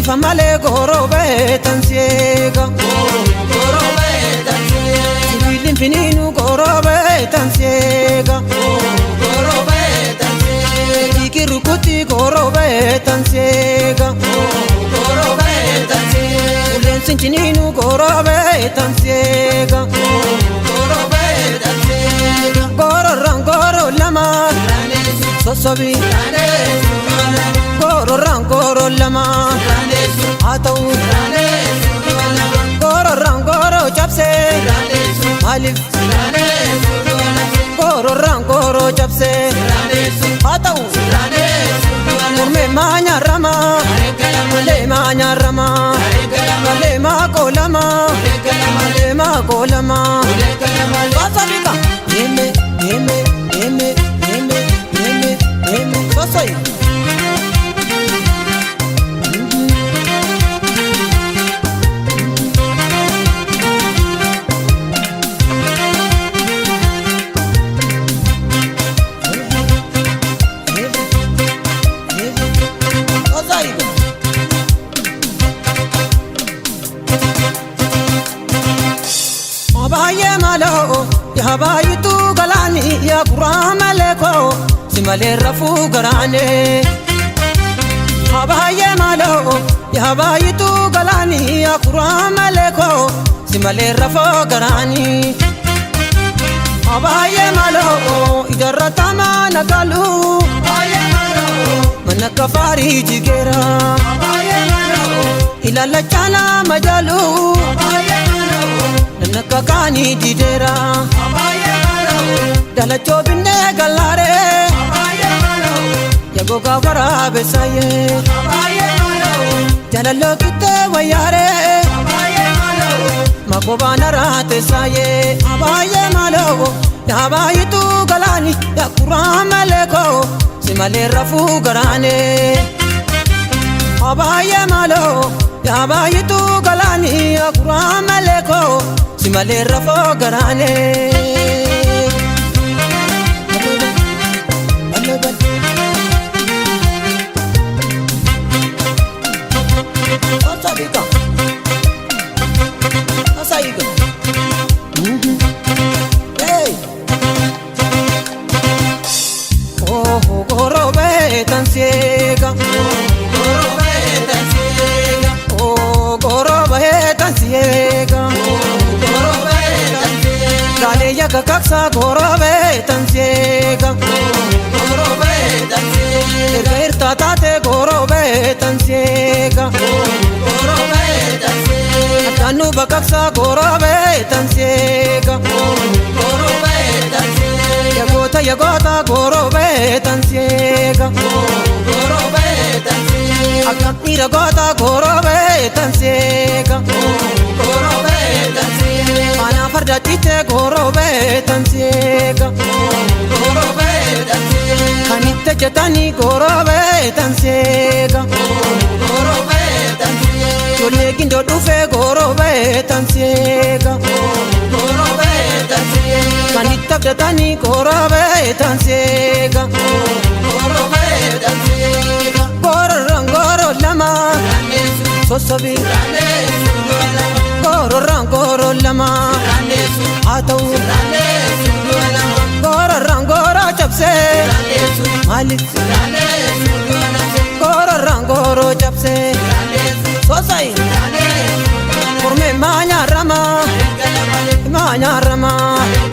Famale gorobe tansiega gorobe tansiega Sibilin fininu gorobe tansiega gorobe tansiega Ikirukuti gorobe tansiega gorobe tansiega Ulen sincininu gorobe tansiega gorobe tansiega Goro lama sosobi Goro lama Atau Goro chapse Alif Goro chapse Atau Murme manya rama Le manya rama Le ma kolama Wasabika Yeme Sosoi Habayitu galani ya kurama leko simale rafu garane Habaye malo ya habayitu galani ya kurama leko simale rafu garani Habaye malo ijaratama nagalu Habaye malo manakafari jigera Habaye malo ilala chana majalu Habaye Nakakani didera Abaye malo Dala chobinde galare Abaye malo Yago gawara besaye Abaye malo Dala lokite wayare Abaye malo Makobana rate saye Abaye malo Abaye tu galani Ya kurama leko Simale rafu garane Abaye malo Abaye tu galani Ya kurama leko Simale rafo garane Osabika Osaiga Hey Oh gorobe tansiega Gorobe tansiega Oh gorobe tansiega Gale ya kakaksa gorobe tansiega Gorobe tansiega Irta tate gorobe tansiega Gorobe tansiega Atanu bakaksa gorobe tansiega Gorobe tansiega Yagota gorobe tansiega Gorobe tansiega Akakira gota gorobe tansiega Gorobe tansiega Ana farda tite gorobe tansiega Gorobe tansiega Kanite jetani gorobe tansiega Gorobe tansiega Jole gindo dufe gorobe tansiega Gorobe tansiega Kanita jetani gorobe tansiega Gorobe tansiega Goro lama Sosobi Goro lama Atau Goro chapse Malik Goro chapse Sosai Kurme manya rama